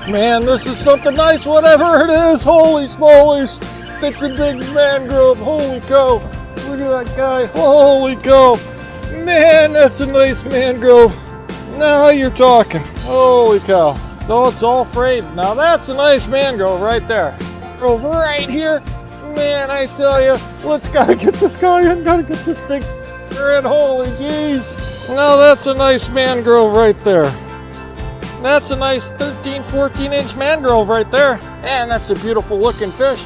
Man, this is something nice, whatever it is. Holy smolies. It's a big mangrove. Holy cow. Look at that guy. Holy cow. Man, that's a nice mangrove. Now you're talking. Holy cow. So it's all frayed. Now that's a nice mangrove right there. Over right here. Man, I tell you, gotta get this guy in. Gotta get this big in. Holy jeez. Now that's a nice mangrove right there. That's a nice 13, 14-inch mangrove right there. And that's a beautiful looking fish.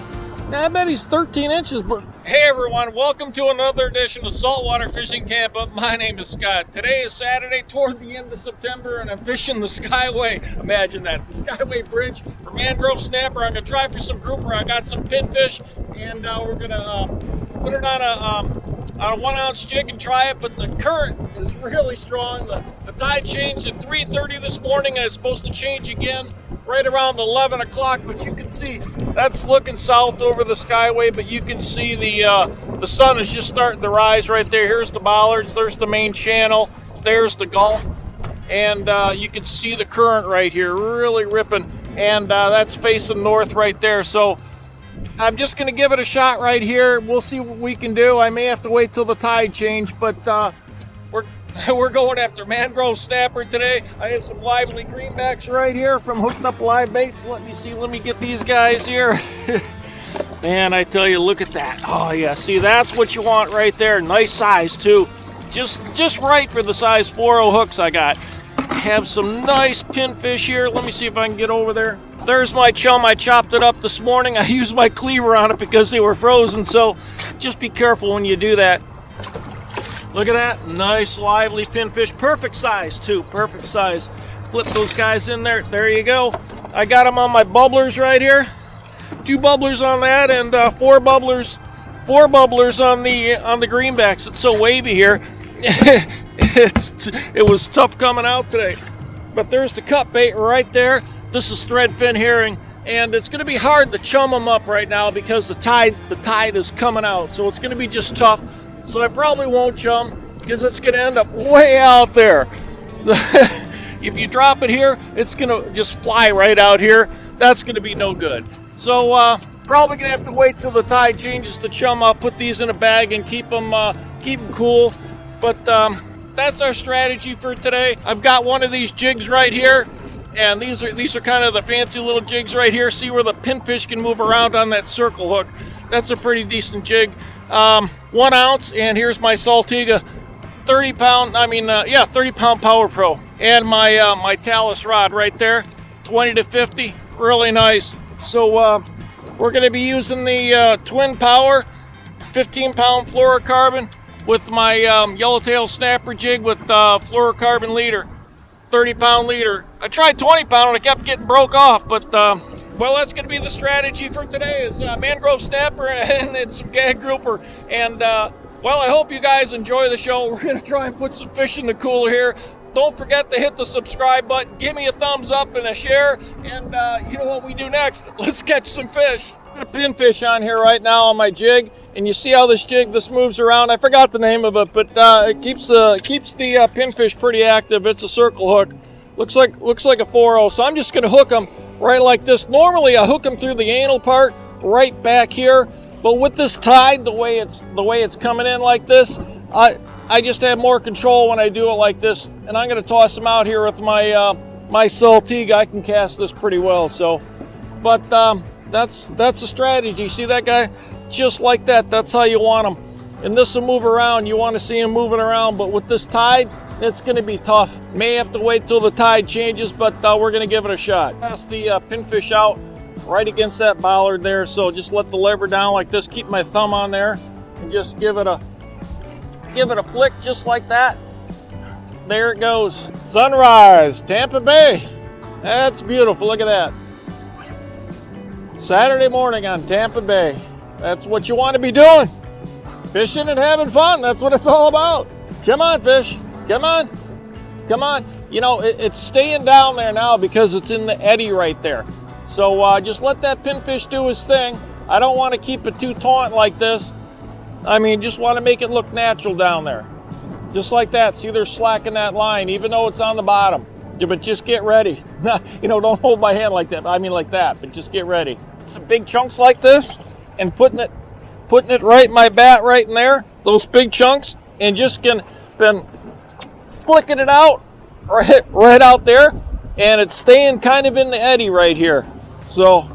Now, I bet he's 13 inches. But hey everyone, welcome to another edition of Saltwater Fishing Camp. My name is Scott. Today is Saturday toward the end of September and I'm fishing the Skyway. Imagine that, the Skyway Bridge for mangrove snapper. I'm gonna try for some grouper. I got some pinfish and we're gonna put it on a 1 ounce jig and try it, but the current is really strong. The tide changed at 3:30 this morning and it's supposed to change again right around 11 o'clock, but you can see that's looking south over the Skyway, but you can see the sun is just starting to rise right there. Here's the bollards, there's the main channel, there's the Gulf, and you can see the current right here really ripping, and that's facing north right there. So I'm just going to give it a shot right here. We'll see what we can do. I may have to wait till the tide change, but we're going after mangrove snapper today. I have some lively greenbacks right here from hooking up live baits. Let me get these guys here. Man, I tell you, look at that. Oh yeah, see, that's what you want right there. Nice size too. Just right for the size 4.0 hooks I got. Have some nice pinfish here. Let me see if I can get over there. There's my chum. I chopped it up this morning. I used my cleaver on it because they were frozen, so just be careful when you do that. Look at that, nice lively pinfish, perfect size too, perfect size. Flip those guys in there, there you go. I got them on my bubblers right here. 2 bubblers on that and 4 bubblers on the greenbacks. It's so wavy here. It was tough coming out today. But there's the cut bait right there. This is Threadfin Herring, and it's gonna be hard to chum them up right now because the tide is coming out, so it's gonna be just tough. So I probably won't chum because it's going to end up way out there. So if you drop it here, it's going to just fly right out here. That's going to be no good. So probably going to have to wait till the tide changes to chum. I'll put these in a bag and keep them cool. But that's our strategy for today. I've got one of these jigs right here. And these are kind of the fancy little jigs right here. See where the pinfish can move around on that circle hook. That's a pretty decent jig. 1 ounce, and here's my Saltiga 30 pound Power Pro, and my Talus rod right there, 20 to 50, really nice. So we're going to be using the twin power 15 pound fluorocarbon with my yellowtail snapper jig with fluorocarbon leader, 30 pound leader. I tried 20 pound and I kept getting broke off, but well, that's going to be the strategy for today is mangrove snapper and it's some gag grouper. And well, I hope you guys enjoy the show. We're going to try and put some fish in the cooler here. Don't forget to hit the subscribe button. Give me a thumbs up and a share. And you know what we do next? Let's catch some fish. Got a pinfish on here right now on my jig. And you see how this moves around. I forgot the name of it, but it keeps the pinfish pretty active. It's a circle hook. Looks like a 4.0. So I'm just going to hook them right like this. Normally I hook them through the anal part right back here, but with this tide, the way it's coming in like this, I just have more control when I do it like this. And I'm going to toss them out here with my my Saltiga. I can cast this pretty well. So, but that's the strategy. See that guy? Just like that. That's how you want them. And this will move around. You want to see him moving around, but with this tide, it's going to be tough. May have to wait till the tide changes, but we're going to give it a shot. Pass the pinfish out right against that bollard there, so just let the lever down like this. Keep my thumb on there and just give it a flick just like that. There it goes. Sunrise, Tampa Bay. That's beautiful. Look at that. Saturday morning on Tampa Bay. That's what you want to be doing. Fishing and having fun. That's what it's all about. Come on, fish. Come on. Come on. You know, it's staying down there now because it's in the eddy right there. So just let that pinfish do his thing. I don't want to keep it too taut like this. I mean, just want to make it look natural down there. Just like that. See, they're slacking that line, even though it's on the bottom. Yeah, but just get ready. You know, don't hold my hand like that. I mean like that, but just get ready. Some big chunks like this, and putting it right in my bat right in there, those big chunks, and just been flicking it out right out there, and it's staying kind of in the eddy right here. So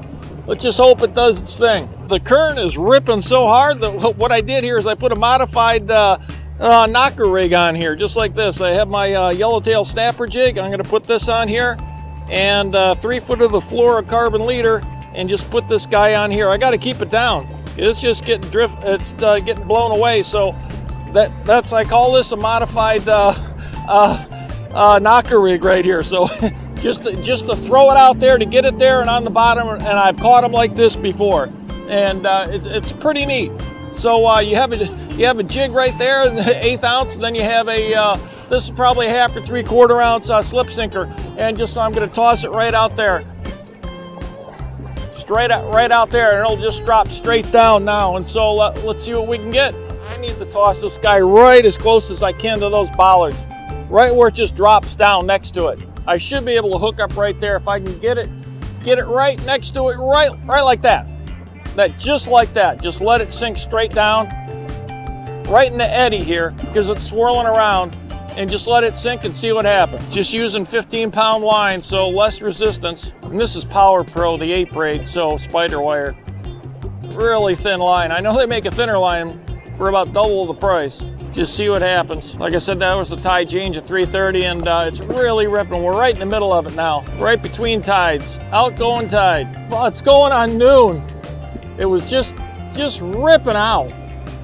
let's just hope it does its thing. The current is ripping so hard that what I did here is I put a modified knocker rig on here, just like this. I have my yellowtail snapper jig. I'm going to put this on here, and 3 foot of the fluorocarbon leader, and just put this guy on here. I got to keep it down. It's just getting getting blown away. So that's I call this a modified knocker rig right here. So just to throw it out there to get it there and on the bottom, and I've caught them like this before, and it's pretty neat. So you have a jig right there, the 1/8 ounce, and then you have this is probably 1/2 to 3/4 ounce slip sinker, and so I'm going to toss it right out there, right out there, and it'll just drop straight down now. And so let's see what we can get. I need to toss this guy right as close as I can to those bollards, right where it just drops down next to it. I should be able to hook up right there if I can get it right next to it, right like that. Just like that. Just let it sink straight down, right in the eddy here, because it's swirling around, and just let it sink and see what happens. Just using 15-pound line, so less resistance. And this is Power Pro, the 8 braid, so spider wire. Really thin line. I know they make a thinner line for about double the price. Just see what happens. Like I said, that was the tide change at 3:30, and it's really ripping. We're right in the middle of it now, right between tides. Outgoing tide. Well, it's going on noon. It was just ripping out.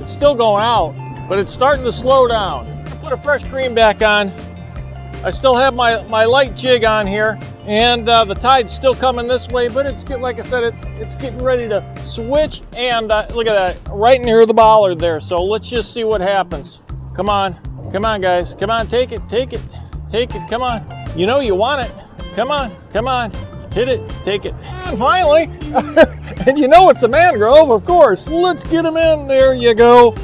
It's still going out, but it's starting to slow down. Put a fresh greenback on. I still have my light jig on here, and the tide's still coming this way, but it's like I said, it's getting ready to switch, and look at that, right near the bollard there. So let's just see what happens. Come on, guys, come on, take it, come on. You know you want it. Come on, hit it, take it. And finally, and you know it's a mangrove, of course. Let's get him in. There you go.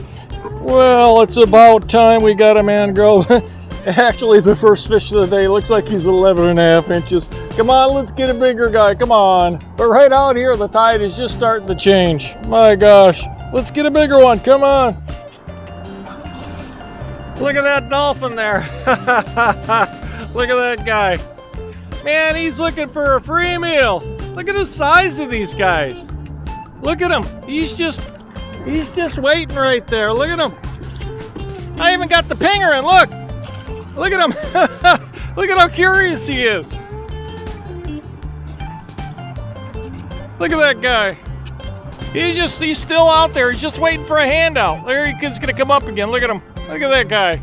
Well, it's about time we got a mangrove. Actually, the first fish of the day. Looks like he's 11.5 inches. Come on, let's get a bigger guy. Come on. But right out here, the tide is just starting to change. My gosh. Let's get a bigger one. Come on. Look at that dolphin there. Look at that guy. Man, he's looking for a free meal. Look at the size of these guys. Look at him. He's just waiting right there. Look at him. I even got the pinger in. Look. Look at him. Look at how curious he is. Look at that guy. He's still out there. He's just waiting for a handout. There he's going to come up again. Look at him. Look at that guy.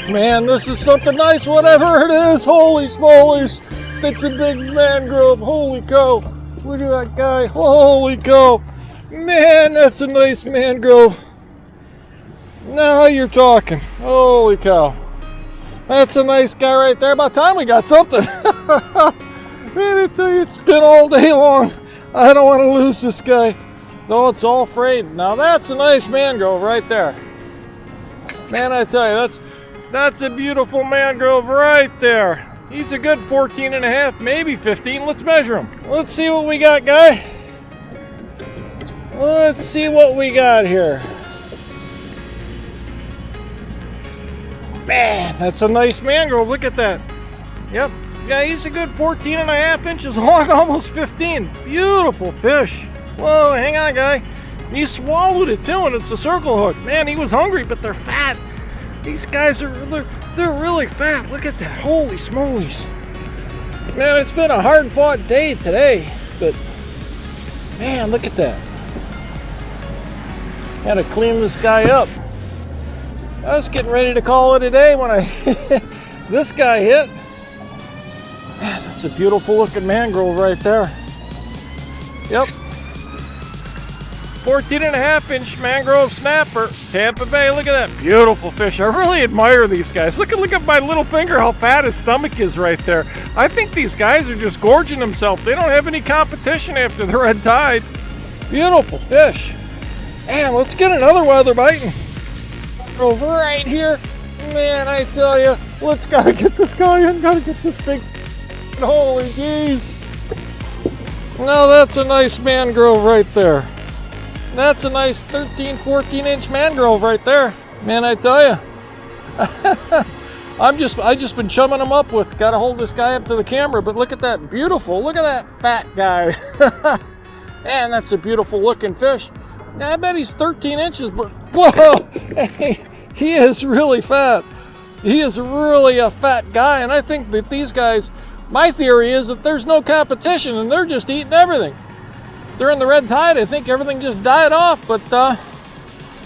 Man, this is something nice, whatever it is. Holy smolies. It's a big mangrove. Holy cow. Look at that guy. Holy cow. Man, that's a nice mangrove. Now you're talking. Holy cow. That's a nice guy right there. About time we got something. Man, I tell you, it's been all day long. I don't want to lose this guy. No, it's all frayed. Now that's a nice mangrove right there. Man, I tell you, that's a beautiful mangrove right there. He's a good 14.5, maybe 15. Let's measure him. Let's see what we got, guy. Let's see what we got here. Man, that's a nice mangrove. Look at that. Yep. Yeah, he's a good 14.5 inches long, almost 15. Beautiful fish. Whoa, hang on, guy. He swallowed it too, and it's a circle hook. Man, he was hungry, but they're fat. These guys they're really fat. Look at that. Holy smolies. Man, it's been a hard-fought day today, but man, look at that. Gotta clean this guy up. I was getting ready to call it a day when this guy hit. Man, that's a beautiful looking mangrove right there. Yep. 14.5 inch mangrove snapper, Tampa Bay. Look at that beautiful fish. I really admire these guys. Look at my little finger, how fat his stomach is right there. I think these guys are just gorging themselves. They don't have any competition after the red tide. Beautiful fish. Man, let's get another weather biting. mangrove right here. Man, I tell you, let's gotta get this guy in, gotta get this big, holy geez. Now that's a nice mangrove right there. That's a nice 13, 14 inch mangrove right there. Man, I tell you. I just been chumming them up with, gotta hold this guy up to the camera, but look at that, beautiful, look at that fat guy. Man, that's a beautiful looking fish. Now, I bet he's 13 inches, but whoa, he is really fat. He is really a fat guy, and I think that these guys, my theory is that there's no competition and they're just eating everything. During the red tide, I think everything just died off, but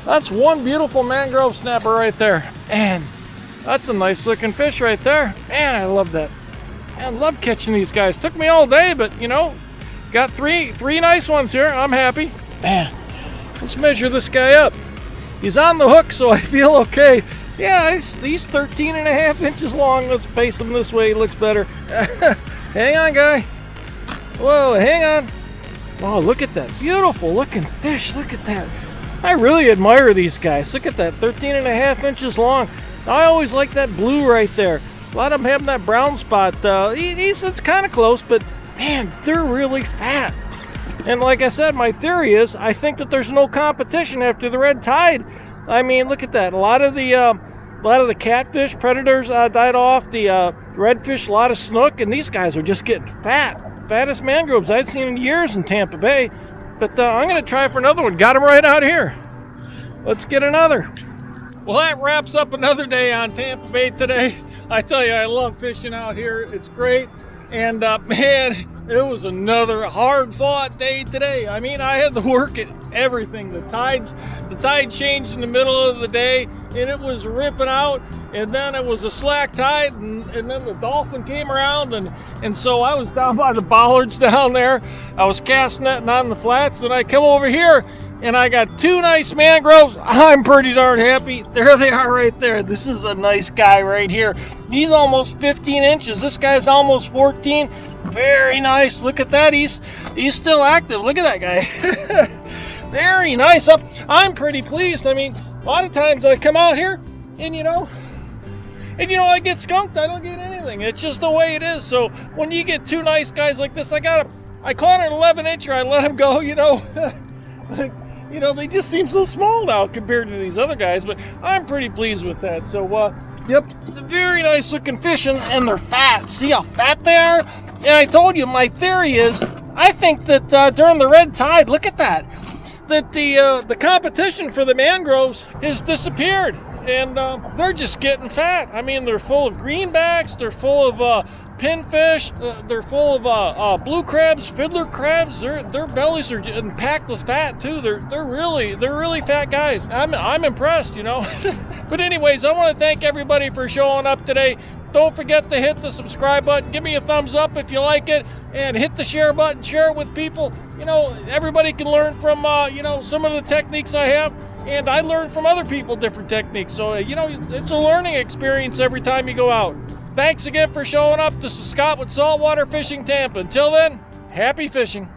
that's one beautiful mangrove snapper right there. And that's a nice looking fish right there. Man, I love that. I love catching these guys. Took me all day, but you know, got three nice ones here. I'm happy. Man, let's measure this guy up. He's on the hook, so I feel okay. Yeah, he's 13 and a half inches long. Let's face him this way, he looks better. Hang on, guy. Whoa, hang on. Oh, look at that beautiful looking fish. Look at that. I really admire these guys. Look at that, 13 and a half inches long. I always like that blue right there. A lot of them have that brown spot. It's kind of close, but man, they're really fat. And like I said, my theory is I think that there's no competition after the red tide. I mean, look at that. A lot of the catfish predators died off. The redfish, a lot of snook, and these guys are just getting fat. Fattest mangroves I'd seen in years in Tampa Bay. But I'm going to try for another one. Got him right out here. Let's get another. Well, that wraps up another day on Tampa Bay today. I tell you, I love fishing out here. It's great. And man, it was another hard-fought day today. I mean, I had to work at everything. The tide changed in the middle of the day, and it was ripping out. And then it was a slack tide, and then the dolphin came around, and so I was down by the bollards down there. I was cast netting on the flats, and I come over here, and I got two nice mangroves. I'm pretty darn happy. There they are right there. This is a nice guy right here. He's almost 15 inches. This guy's almost 14. Very nice. Look at that. He's still active. Look at that guy. Very nice. I'm pretty pleased. I mean, a lot of times I come out here and you know, I get skunked. I don't get anything. It's just the way it is. So when you get two nice guys like this, I caught an 11 incher. I let him go, you know. They just seem so small now compared to these other guys, but I'm pretty pleased with that. So, yep, very nice looking fish, and they're fat. See how fat they are? And I told you, my theory is, I think that during the red tide, look at that the competition for the mangroves has disappeared, and they're just getting fat. I mean, they're full of greenbacks, they're full of pinfish, they're full of blue crabs, fiddler crabs. Their bellies are packed with fat too. They're really fat guys. I'm impressed, you know. But anyways, I want to thank everybody for showing up today. Don't forget to hit the subscribe button. Give me a thumbs up if you like it, and hit the share button. Share it with people. You know, everybody can learn from some of the techniques I have, and I learn from other people different techniques. So it's a learning experience every time you go out. Thanks again for showing up. This is Scott with Saltwater Fishing Tampa. Until then, happy fishing.